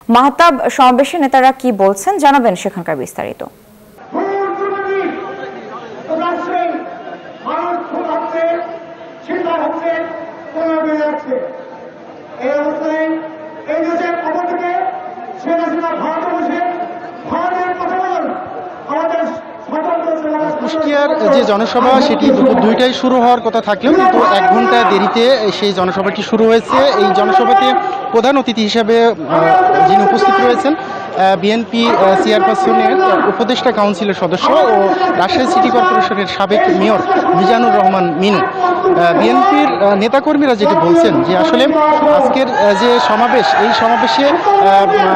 মাহতাব সমাবেশে নেতারা কি বলছেন জানাবেন সেখানকার বিস্তারিত। কুষ্টিয়ার যে জনসভা সেটি দুপুর 2টায় শুরু হওয়ার কথা থাকলেও কিন্তু 1 ঘন্টা দেরিতে সেই জনসভাটি শুরু হয়েছে। এই জনসভাতে প্রধান অতিথি হিসেবে যিনি উপস্থিত রয়েছেন বিএনপি চেয়ারপারসনের উপদেষ্টা কাউন্সিলের সদস্য ও রাজশাহী সিটি কর্পোরেশনের সাবেক মেয়র মিজানুর রহমান মিনু। বিএনপির নেতাকর্মীরা যেটি বলছেন যে আসলে আজকের যে সমাবেশ, এই সমাবেশে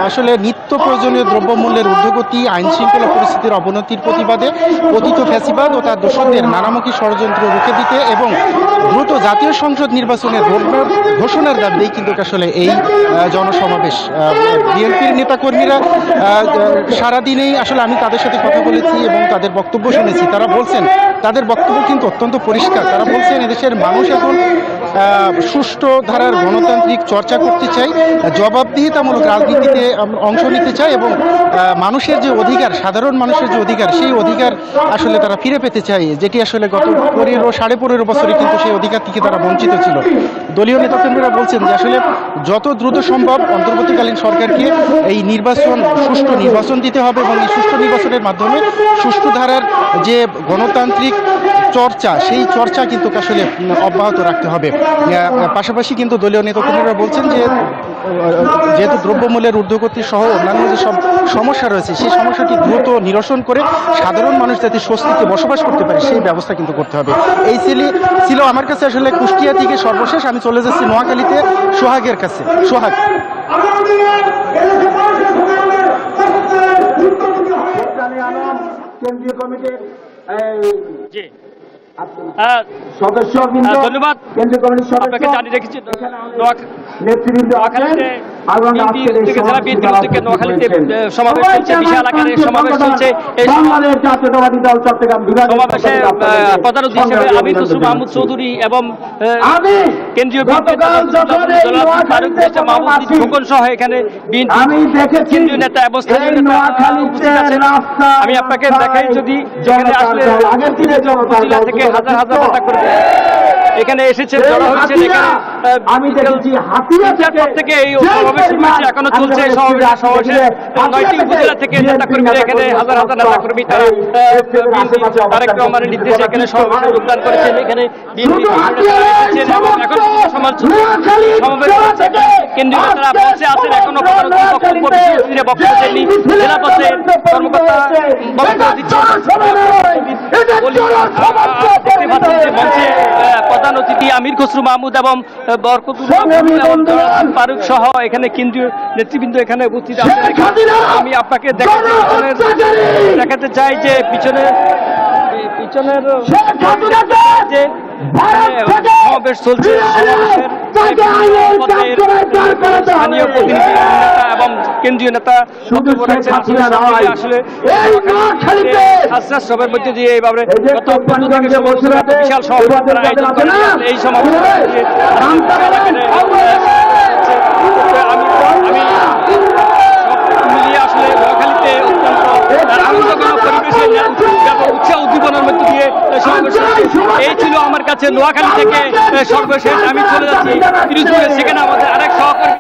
আসলে নিত্য প্রয়োজনীয় দ্রব্যমূল্যের ঊর্ধ্বগতি, আইন শৃঙ্খলা পরিস্থিতির অবনতির প্রতিবাদে পতিত ফ্যাসিবাদ ও তার দোসরদের নানামুখী ষড়যন্ত্র রুখে দিতে এবং দ্রুত জাতীয় সংসদ নির্বাচনের রোডম্যাপ ঘোষণার দাবিতেই কিন্তু আসলে এই জনসমাবেশ। বিএনপির নেতাকর্মীরা সারাদিনেই আসলে আমি তাদের সাথে কথা বলেছি এবং তাদের বক্তব্য শুনেছি। তারা বলছেন, তাদের বক্তব্য কিন্তু অত্যন্ত পরিষ্কার। তারা বলছেন এদেশের মানুষ এখন সুষ্ঠু ধারার গণতান্ত্রিক চর্চা করতে চায়, জবাবদিহিতামূলক রাজনীতিতে অংশ নিতে চায় এবং মানুষের যে অধিকার, সাধারণ মানুষের যে অধিকার, সেই অধিকার আসলে তারা ফিরে পেতে চায়, যেটি আসলে গত 15-15.5 বছরে কিন্তু সেই অধিকার থেকে তারা বঞ্চিত ছিল। দলীয় নেতাকর্মীরা বলছেন যে আসলে যত দ্রুত সম্ভব অন্তর্বর্তীকালীন সরকারকে এই নির্বাচন, সুষ্ঠু নির্বাচন দিতে হবে এবং এই সুষ্ঠু নির্বাচনের মাধ্যমে সুষ্ঠু ধারার যে গণতান্ত্রিক চর্চা, সেই চর্চা কিন্তু আসলে অব্যাহত রাখতে হবে। পাশাপাশি কিন্তু দলীয় নেতাকর্মীরা বলছেন যে যেহেতু দ্রব্যমূল্যের ঊর্ধ্বগতি সহ অন্যান্য যে সব সমস্যা রয়েছে, সেই সমস্যাটি দ্রুত নিরসন করে সাধারণ মানুষ যাতে স্বস্তিতে বসবাস করতে পারে সেই ব্যবস্থা কিন্তু করতে হবে। এই ছিল আমার কাছে আসলে কুষ্টিয়া থেকে সর্বশেষ। আমি চলে যাচ্ছি নোয়াখালীতে সোহাগের কাছে। সোহাগ, কেন্দ্রীয় কমিটির সদস্য, ধন্যবাদ। কেন্দ্রীয় কমিটির সদস্য জানিয়ে রেখেছি নেতৃবৃন্দ জেলা বিএনপির উদ্যোগে নোয়াখালীতে সমাবেশ চলছে, বিশাল আকারে সমাবেশ চলছে। এই জাতীয়তাবাদী দল চট্টগ্রাম সমাবেশে প্রধান অতিথি হিসেবে আমির খসরু মাহমুদ চৌধুরী এবং কেন্দ্রীয় খোকন সহ এখানে কেন্দ্রীয় নেতা এবং স্থানীয় নেতা উপস্থিত আছেন। আমি আপনাকে দেখাই, যদি যেখানে আসলে জেলা থেকে হাজার হাজার নেতা করে এখানে এসেছেন, জড়ো হয়েছেন। এখানে আমি দেখেছি থেকে এই সমাবেশ শুরু, এখনো চলছে সমাবেশে 9টি উপজেলা থেকে নেতা কর্মীরা এখানে হাজার হাজার নেতা কর্মী তারা তারেক রহমানের নির্দেশে এখানে সমাবেশে যোগদান করেছেন। এখানে এখন সমাবেশ কেন্দ্রীয় নেতারা বলছে আছেন, এখনো বক্তব্য দেননি। জেলা পর্যায়ের কর্মকর্তা বক্তব্য দিচ্ছেন। মঞ্চে প্রধান অতিথি আমির খসরু মাহমুদ এবং বরকতুল ফারুক সহ এখানে কেন্দ্রীয় নেতৃবৃন্দ এখানে উপস্থিত আছেন। আমি আপনাকে দেখাতে চাই যে পিছনের যে সমাবেশ চলছে, স্থানীয় প্রতিনিধি এবং কেন্দ্রীয় নেতা বক্তব্য রাখছেন। আসলে সবের মধ্যে দিয়ে এইভাবে গত 15 থেকে 16 বছর বিশাল সমাবেশ আয়োজন করেন। এই সমাবেশ মিলিয়ে আসলে নোয়াখালীতে অত্যন্ত আনন্দঘন পরিবেশে উৎসাহ উদ্দীপনার মধ্যে দিয়ে সমাবেশ। এই ছিল আমার কাছে নোয়াখালী থেকে সর্বশেষ। আমি চলে যাচ্ছি পিরোজপুরে, সেখানে আমাদের আরেক সহকর্মী